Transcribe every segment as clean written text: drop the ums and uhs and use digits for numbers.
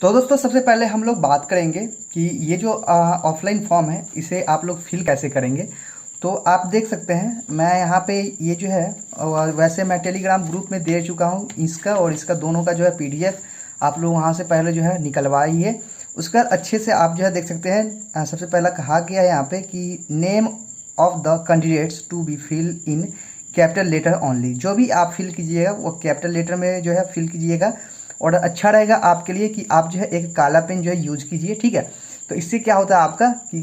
तो दोस्तों सबसे पहले हम लोग बात करेंगे कि ये जो ऑफलाइन फॉर्म है इसे आप लोग फिल कैसे करेंगे। तो आप देख सकते हैं मैं यहाँ पे ये जो है और वैसे मैं टेलीग्राम ग्रुप में दे चुका हूँ इसका और इसका दोनों का जो है पीडीएफ आप लोग वहाँ से पहले जो है निकलवाइए। उसके बाद अच्छे से आप जो है देख सकते हैं सबसे पहला कहा गया है यहाँ पे कि name of the candidates to be fill in capital letter only. जो भी आप फिल कीजिएगा वो कैपिटल लेटर में जो है फिल कीजिएगा और अच्छा रहेगा आपके लिए कि आप जो है एक काला पेन जो है यूज कीजिए, ठीक है। तो इससे क्या होता है आपका कि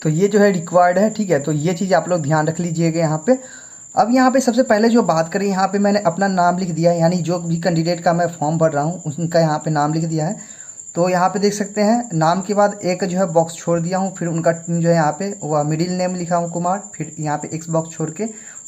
तो ये जो है रिक्वायर्ड है, ठीक है। तो ये चीज़ आप लोग ध्यान रख लीजिएगा यहाँ पे। अब यहाँ पे सबसे पहले जो बात करें यहाँ पे मैंने अपना नाम लिख दिया है, यानी जो भी कैंडिडेट का मैं फॉर्म भर रहा हूँ उनका यहाँ पे नाम लिख दिया है। तो यहाँ पे देख सकते हैं नाम के बाद एक जो है बॉक्स छोड़ दिया हूँ, फिर उनका जो है यहाँ पे वह मिडिल नेम लिखा हूँ कुमार, फिर यहाँ पे एक्स बॉक्स छोड़ के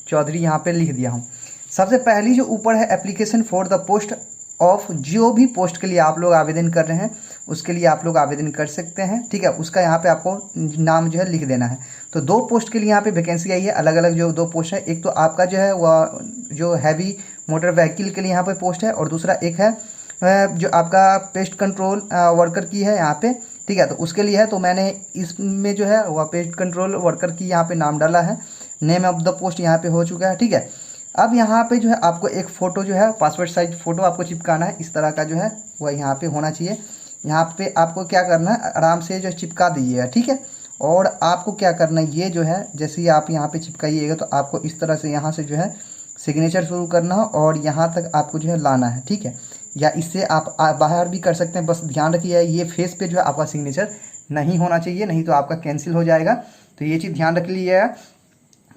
चौधरी यहाँ पे लिख दिया हूँ। सबसे पहली जो ऊपर है application for the post of, जो भी पोस्ट के लिए आप लोग आवेदन कर रहे हैं उसके लिए आप लोग आवेदन कर सकते हैं, ठीक है। उसका यहाँ पे आपको नाम जो है लिख देना है। तो दो पोस्ट के लिए यहाँ पे वैकेंसी आई है, अलग अलग जो दो पोस्ट है। एक तो आपका जो है वह जो हैवी मोटर व्हीकल के लिए यहाँ पे पोस्ट है और दूसरा एक है जो आपका पेस्ट कंट्रोल वर्कर की है यहाँ पे, ठीक है। तो उसके लिए है, तो मैंने इसमें जो है वह पेस्ट कंट्रोल वर्कर की यहाँ पे नाम डाला है। नेम ऑफ द पोस्ट यहाँ पे हो चुका है, ठीक है। अब यहाँ पे जो है आपको एक फ़ोटो जो है पासपोर्ट साइज फ़ोटो आपको चिपकाना है, इस तरह का जो है वह यहाँ पे होना चाहिए। यहाँ पे आपको क्या करना है, आराम से जो चिपका दीजिएगा, ठीक है। और आपको क्या करना है, ये जो है जैसे ही आप यहाँ पे चिपकाइएगा तो आपको इस तरह से यहाँ से जो है सिग्नेचर शुरू करना है और यहाँ तक आपको जो है लाना है, ठीक है। या इससे आप बाहर भी कर सकते हैं, बस ध्यान रखिए ये फेस पे जो है आपका सिग्नेचर नहीं होना चाहिए, नहीं तो आपका कैंसिल हो जाएगा। तो ये चीज़ ध्यान रख लीजिएगा।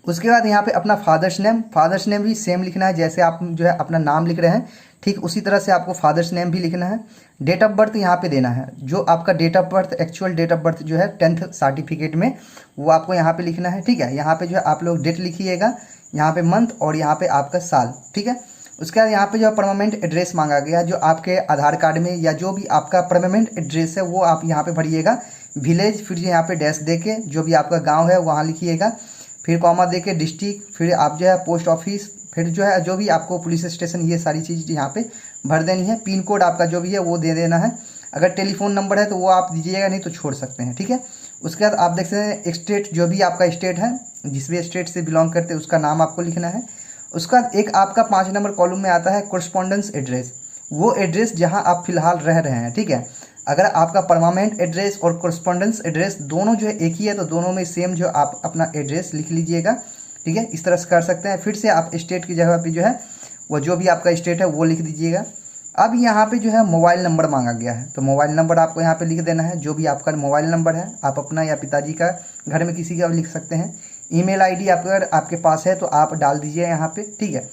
उसके बाद यहाँ पे अपना फादर्स नेम भी सेम लिखना है, जैसे आप जो है अपना नाम लिख रहे हैं ठीक उसी तरह से आपको फादर्स नेम भी लिखना है। डेट ऑफ बर्थ यहाँ पे देना है, जो आपका date of birth actual date of birth जो है 10th सर्टिफिकेट में वो आपको यहाँ पे लिखना है, ठीक है। यहाँ पे जो है आप लोग डेट लिखिएगा, यहाँ पे मंथ और यहाँ पे आपका साल, ठीक है। उसके बाद यहाँ पे जो परमानेंट एड्रेस मांगा गया जो आपके आधार कार्ड में या जो भी आपका परमानेंट एड्रेस है वो आप यहाँ पे भरिएगा। विलेज, फिर यहाँ पे डैश दे के जो भी आपका गाँव है वहाँ लिखिएगा, फिर कॉमा दे के डिस्ट्रिक्ट, फिर आप जो है पोस्ट ऑफिस, फिर जो है जो भी आपको पुलिस स्टेशन, ये सारी चीज़ यहाँ पे भर देनी है। पिन कोड आपका जो भी है वो दे देना है। अगर टेलीफोन नंबर है तो वो आप दीजिएगा, नहीं तो छोड़ सकते हैं, ठीक है। उसके बाद आप देख सकते हैं स्टेट, जो भी आपका स्टेट है, जिस भी स्टेट से बिलोंग करते हैं उसका नाम आपको लिखना है। उसका एक आपका 5 नंबर कॉलम में आता है कोरस्पॉन्डेंस एड्रेस, वो एड्रेस जहाँ आप फिलहाल रह रहे हैं, ठीक है। अगर आपका परमानेंट एड्रेस और कोरस्पॉन्डेंस एड्रेस दोनों जो है एक ही है तो दोनों में सेम जो आप अपना एड्रेस लिख लीजिएगा, ठीक है। इस तरह से कर सकते हैं। फिर से आप स्टेट की जगह पे जो है वो जो भी आपका स्टेट है वो लिख दीजिएगा। अब यहाँ पे जो है मोबाइल नंबर मांगा गया है, तो मोबाइल नंबर आपको यहाँ पे लिख देना है, जो भी आपका मोबाइल नंबर है, आप अपना या पिताजी का, घर में किसी का भी लिख सकते हैं। ईमेल आईडी अगर आपके पास है तो आप डाल दीजिए यहाँ पे, ठीक है।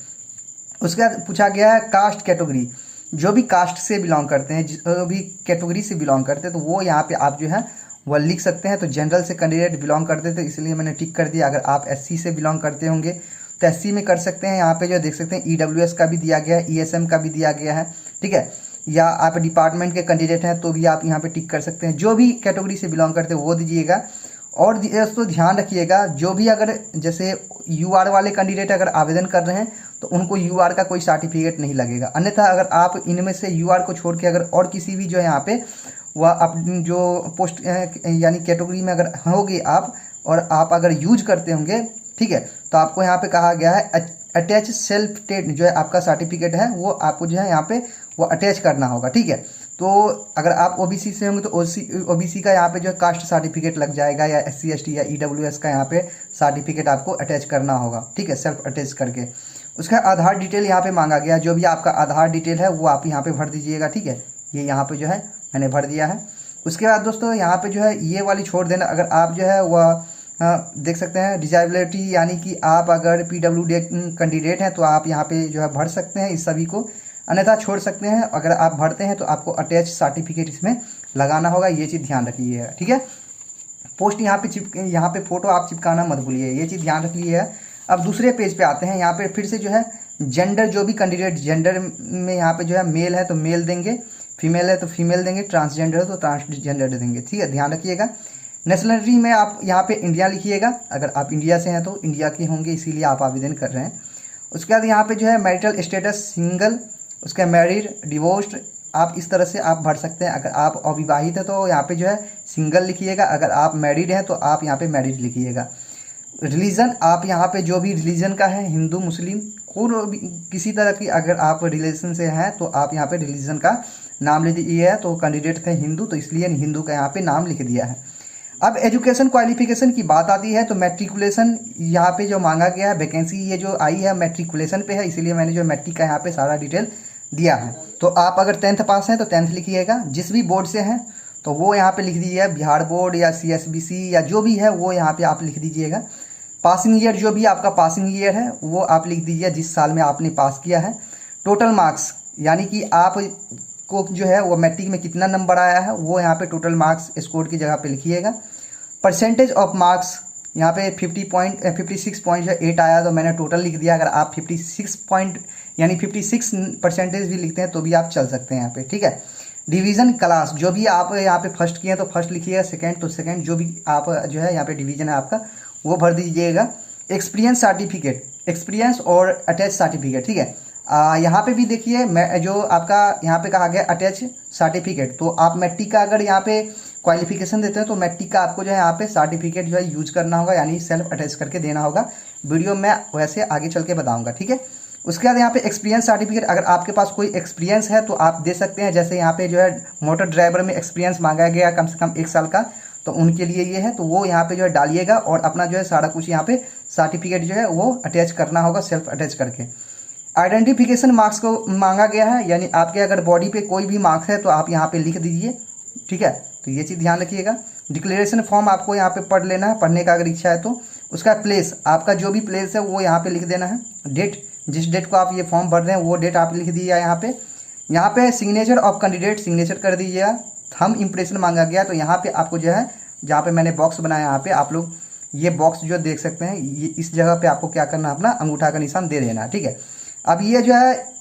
उसके बाद पूछा गया है कास्ट कैटेगरी, जो भी कास्ट से बिलोंग करते हैं, जो भी कैटेगरी से बिलोंग करते हैं तो वो यहाँ पे आप जो है वह लिख सकते हैं। तो जनरल से कैंडिडेट बिलोंग करते थे इसलिए मैंने टिक कर दिया। अगर आप एससी से बिलोंग करते होंगे तो एससी में कर सकते हैं। यहाँ पे जो देख सकते हैं ईडब्ल्यूएस का भी दिया गया है, ईएसएम का भी दिया गया है, ठीक है। या आप डिपार्टमेंट के कैंडिडेट हैं तो भी आप यहाँ पे टिक कर सकते हैं। जो भी कैटेगरी से बिलोंग करते हैं वो दीजिएगा। और दोस्तों ध्यान रखिएगा, जो भी अगर जैसे यूआर वाले कैंडिडेट अगर आवेदन कर रहे हैं तो उनको यूआर का कोई सर्टिफिकेट नहीं लगेगा। अन्यथा अगर आप इनमें से यूआर को छोड़ के अगर और किसी भी जो है यहाँ पे वह अपनी जो पोस्ट यानी कैटेगरी में अगर होगी आप और आप अगर यूज करते होंगे, ठीक है, तो आपको यहाँ पे कहा गया है अटैच सेल्फ टेट जो है आपका सर्टिफिकेट है वो आपको जो है यहाँ पे वो अटैच करना होगा, ठीक है। तो अगर आप ओबीसी से होंगे तो ओबीसी का यहाँ पे जो है कास्ट सर्टिफिकेट लग जाएगा, या एससी एसटी या ईडब्ल्यूएस का यहाँ पे सर्टिफिकेट आपको अटैच करना होगा, ठीक है, सेल्फ अटैच करके। उसका आधार डिटेल यहाँ पे मांगा गया, जो भी आपका आधार डिटेल है वो आप यहाँ पे भर दीजिएगा, ठीक है। ये यहाँ पे जो है मैंने भर दिया है। उसके बाद दोस्तों यहाँ पे जो है ये वाली छोड़ देना। अगर आप जो है वह देख सकते हैं डिजेबिलिटी, यानी कि आप अगर पीडब्ल्यूडी कैंडिडेट हैं तो आप यहाँ पे जो है भर सकते हैं इस सभी को, अन्यथा छोड़ सकते हैं। अगर आप भरते हैं तो आपको अटैच सर्टिफिकेट इसमें लगाना होगा, ये चीज़ ध्यान रखिएगा, ठीक है। पोस्ट यहाँ पे फोटो आप चिपकाना मत भूलिए, ये चीज़ ध्यान रख लीजिएगा। अब दूसरे पेज पे आते हैं। यहाँ पे फिर से जो है जेंडर, जो भी कैंडिडेट जेंडर में यहाँ पे जो है मेल है तो मेल देंगे, फीमेल है तो फीमेल देंगे, ट्रांसजेंडर है तो ट्रांसजेंडर देंगे, ठीक है, ध्यान रखिएगा। नेशनलिटी में आप यहाँ पे इंडिया लिखिएगा, अगर आप इंडिया से हैं तो इंडिया के होंगे इसीलिए आप आवेदन कर रहे हैं। उसके बाद यहाँ पे जो है मैरिटल स्टेटस सिंगल, उसका मैरिड, डिवोर्स्ड, आप इस तरह से आप भर सकते हैं। अगर आप अविवाहित है तो यहाँ पे जो है सिंगल लिखिएगा, अगर आप मैरिड हैं तो आप यहाँ पे मैरिड लिखिएगा। रिलीजन, आप यहाँ पे जो भी रिलीजन का है, हिंदू, मुस्लिम, कोई भी किसी तरह की अगर आप रिलीजन से हैं तो आप यहाँ पे रिलीजन का नाम लिख दिया है। तो कैंडिडेट थे हिंदू तो इसलिए हिंदू का यहाँ पे नाम लिख दिया है। अब एजुकेशन क्वालिफिकेशन की बात आती है तो मैट्रिकुलेशन यहाँ पे जो मांगा गया है, वैकेंसी ये जो आई है मैट्रिकुलेशन पे है, इसीलिए मैंने जो मैट्रिक का यहाँ पे सारा डिटेल दिया है। तो आप अगर 10th पास हैं तो 10th लिखिएगा, जिस भी बोर्ड से हैं तो वो यहाँ पे लिख दीजिए, बिहार बोर्ड या CSBC या जो भी है वो यहाँ पे आप लिख दीजिएगा। पासिंग ईयर, जो भी आपका पासिंग ईयर है वो आप लिख दीजिए जिस साल में आपने पास किया है। टोटल मार्क्स, यानी कि आप को जो है वो मैट्रिक में कितना नंबर आया है वो यहाँ पे टोटल मार्क्स स्कोर की जगह पे लिखिएगा। परसेंटेज ऑफ मार्क्स, यहाँ पे 56.8 आया तो मैंने टोटल लिख दिया। अगर आप 56% भी लिखते हैं तो भी आप चल सकते हैं यहाँ पे, ठीक है। डिवीज़न क्लास, जो भी आप यहाँ पे फर्स्ट किए हैं तो फर्स्ट लिखिएगा, सेकंड तो सेकंड, जो भी आप जो है यहाँ पे डिवीज़न है आपका वो भर दीजिएगा। एक्सपीरियंस सर्टिफिकेट, एक्सपीरियंस और अटैच सर्टिफिकेट, ठीक है। यहाँ पे भी देखिए मैं जो आपका यहाँ पे कहा गया अटैच सर्टिफिकेट, तो आप मैट्रिक का अगर यहाँ पे क्वालिफिकेशन देते हैं तो मैट्रिक का आपको जो है यहाँ पे सर्टिफिकेट जो है यूज करना होगा, यानी सेल्फ अटैच करके देना होगा। वीडियो में वैसे आगे चल के बताऊँगा, ठीक है। उसके बाद यहाँ पे एक्सपीरियंस सर्टिफिकेट, अगर आपके पास कोई एक्सपीरियंस है तो आप दे सकते हैं। जैसे यहाँ पे जो है मोटर ड्राइवर में एक्सपीरियंस मांगा गया कम से कम 1 साल का, तो उनके लिए ये है, तो वो यहाँ पे जो है डालिएगा और अपना जो है सारा कुछ यहाँ पे सर्टिफिकेट जो है वो अटैच करना होगा सेल्फ अटैच करके। आइडेंटिफिकेशन मार्क्स को मांगा गया है, यानी आपके अगर बॉडी पे कोई भी मार्क्स है तो आप यहाँ पे लिख दीजिए, ठीक है। तो ये चीज़ ध्यान रखिएगा। डिक्लेरेशन फॉर्म आपको यहाँ पे पढ़ लेना है, पढ़ने का अगर इच्छा है तो। उसका प्लेस, आपका जो भी प्लेस है वो यहाँ पे लिख देना है। डेट, जिस डेट को आप ये फॉर्म भर रहे हैं वो डेट आप लिख दीजिए यहाँ पे। यहाँ पे सिग्नेचर ऑफ कैंडिडेट, सिग्नेचर कर दीजिएगा। थंब इम्प्रेशन मांगा गया, तो यहाँ पे आपको जो है जहाँ पे मैंने बॉक्स बनाया यहाँ पे आप लोग ये बॉक्स जो देख सकते हैं, ये इस जगह पे आपको क्या करना है, अपना अंगूठा का निशान दे देना है, ठीक है। अब ये जो है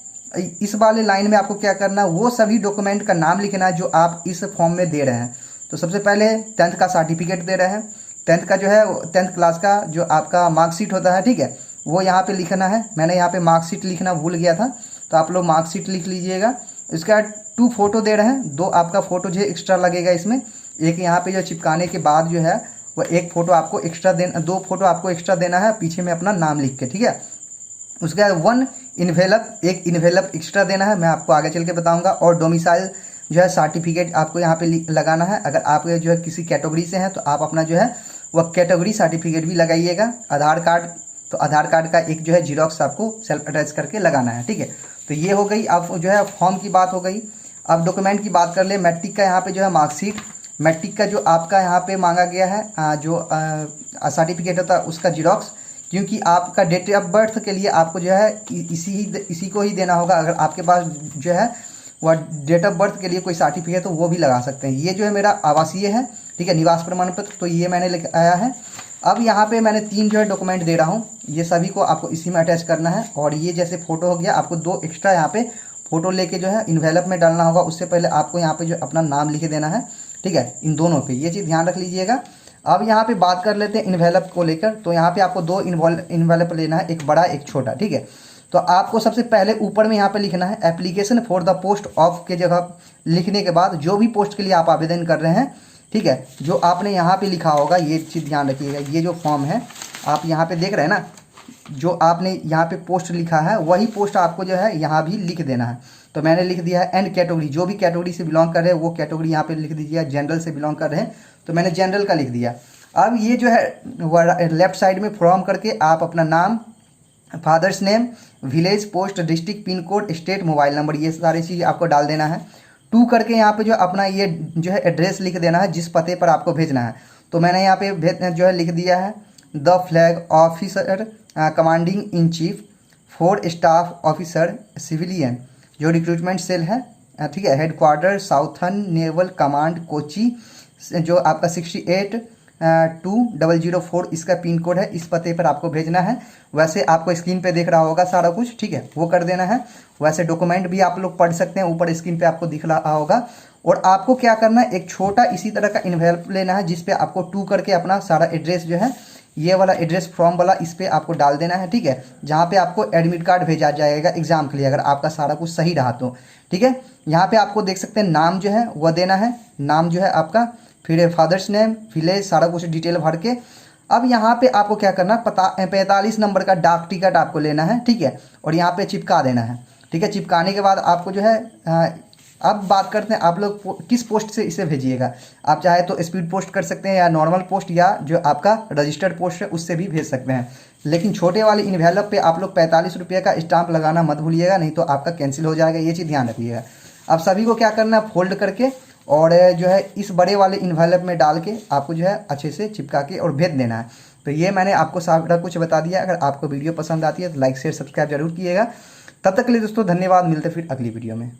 इस वाले लाइन में आपको क्या करना है, वो सभी डॉक्यूमेंट का नाम लिखना है जो आप इस फॉर्म में दे रहे हैं। तो सबसे पहले 10th का सर्टिफिकेट दे रहे हैं, 10th का जो है 10th क्लास का जो आपका मार्कशीट होता है, ठीक है, वो यहाँ पे लिखना है। मैंने यहाँ पे मार्कशीट लिखना भूल गया था, तो आप लोग मार्कशीट लिख लीजिएगा। इसका 2 फोटो दे रहे हैं, 2 आपका फोटो जो है एक्स्ट्रा लगेगा इसमें। एक यहाँ पे जो चिपकाने के बाद जो है वो 1 फोटो आपको एक्स्ट्रा देना, 2 फोटो आपको एक्स्ट्रा देना है पीछे में अपना नाम लिख के, ठीक है। उसके बाद 1 इन्वेलप, 1 इन्वेलप एक्स्ट्रा देना है, मैं आपको आगे चल के बताऊंगा। और डोमिसाइल जो है सर्टिफिकेट आपको यहाँ पे लगाना है। अगर आप जो है किसी कैटेगरी से हैं तो आप अपना जो है वह कैटेगरी सर्टिफिकेट भी लगाइएगा। आधार कार्ड, तो आधार कार्ड का एक जो है जीरोक्स आपको सेल्फ अटैच करके लगाना है, ठीक है। तो ये हो गई, अब जो है फॉर्म की बात हो गई। अब डॉक्यूमेंट की बात कर ले। मैट्रिक का यहाँ पे जो है मार्कशीट, मैट्रिक का जो आपका यहाँ पे मांगा गया है जो सर्टिफिकेट होता है उसका जीरोक्स, क्योंकि आपका डेट ऑफ बर्थ के लिए आपको जो है इसी को ही देना होगा। अगर आपके पास जो है वह डेट ऑफ बर्थ के लिए कोई सर्टिफिकेट है तो वो भी लगा सकते हैं। ये जो है मेरा आवासीय है, ठीक है, निवास प्रमाण पत्र, तो ये मैंने लेकर आया है। अब यहाँ पे मैंने 3 जो है डॉक्यूमेंट दे रहा हूँ, ये सभी को आपको इसी में अटैच करना है। और ये जैसे फ़ोटो हो गया, आपको 2 एक्स्ट्रा यहाँ पे फ़ोटो लेके जो है इन्वेलप में डालना होगा। उससे पहले आपको यहाँ पे जो अपना नाम लिख देना है, ठीक है, इन दोनों पे, ये चीज़ ध्यान रख लीजिएगा। अब यहाँ पे बात कर लेते हैं इन्वेलप को लेकर। तो यहाँ पे आपको 2 इन्वेलप लेना है, एक बड़ा एक छोटा, ठीक है। तो आपको सबसे पहले ऊपर में यहाँ पे लिखना है application for the post of के जगह लिखने के बाद जो भी पोस्ट के लिए आप आवेदन कर रहे हैं, ठीक है, जो आपने यहाँ पे लिखा होगा, ये चीज़ ध्यान रखिएगा। ये जो फॉर्म है आप यहाँ पे देख रहे हैं ना, जो आपने यहाँ पे पोस्ट लिखा है वही पोस्ट आपको जो है यहाँ भी लिख देना है। तो मैंने लिख दिया है एंड कैटेगरी, जो भी कैटेगरी से बिलोंग कर रहे हैं वो कैटेगरी यहाँ पे लिख दीजिए। जनरल से बिलोंग कर रहे हैं तो मैंने जनरल का लिख दिया। अब ये जो है लेफ्ट साइड में फ्रॉम करके आप अपना नाम, father's name, village, post, district, pin code, state, mobile number, ये सारी चीज़ आपको डाल देना है। 2 करके यहाँ पे जो अपना ये जो है एड्रेस लिख देना है जिस पते पर आपको भेजना है। तो मैंने यहाँ पे जो है लिख दिया है the flag officer commanding in chief 4 staff officer civilian, जो रिक्रूटमेंट सेल है, ठीक है, headquarter southern naval command Kochi, जो आपका 682004 इसका पिन कोड है, इस पते पर आपको भेजना है। वैसे आपको स्क्रीन पे देख रहा होगा सारा कुछ, ठीक है, वो कर देना है। वैसे डॉक्यूमेंट भी आप लोग पढ़ सकते हैं, ऊपर स्क्रीन पे आपको दिख रहा होगा। और आपको क्या करना है, एक छोटा इसी तरह का इन्वेलप लेना है जिस पे आपको 2 करके अपना सारा एड्रेस जो है ये वाला एड्रेस फॉर्म वाला इस पर आपको डाल देना है, ठीक है, जहाँ पे आपको एडमिट कार्ड भेजा जाएगा एग्जाम के लिए, अगर आपका सारा कुछ सही रहा तो, ठीक है। यहाँ पे आपको देख सकते हैं नाम जो है वह देना है, नाम जो है आपका, फिर फादर्स नेम, विलेज, सारा कुछ डिटेल भर के। अब यहाँ पे आपको क्या करना, 45 नंबर का डाक टिकट आपको लेना है, ठीक है, और यहाँ पे चिपका देना है, ठीक है। चिपकाने के बाद आपको जो है अब बात करते हैं आप लोग किस पोस्ट से इसे भेजिएगा। आप चाहे तो स्पीड पोस्ट कर सकते हैं, या नॉर्मल पोस्ट, या जो आपका रजिस्टर्ड पोस्ट है उससे भी भेज सकते हैं। लेकिन छोटे वाले इन्वेलप पे आप लोग 45 रुपये का स्टाम्प लगाना मत भूलिएगा, नहीं तो आपका कैंसिल हो जाएगा, ये चीज़ ध्यान रखिएगा। अब सभी को क्या करना है, फोल्ड करके और जो है इस बड़े वाले इन्वेलप में डाल के आपको जो है अच्छे से चिपका के और भेज देना है। तो ये मैंने आपको सारा कुछ बता दिया। अगर आपको वीडियो पसंद आती है तो लाइक शेयर सब्सक्राइब जरूर कीजिएगा। तब तक के लिए दोस्तों धन्यवाद, मिलते फिर अगली वीडियो में।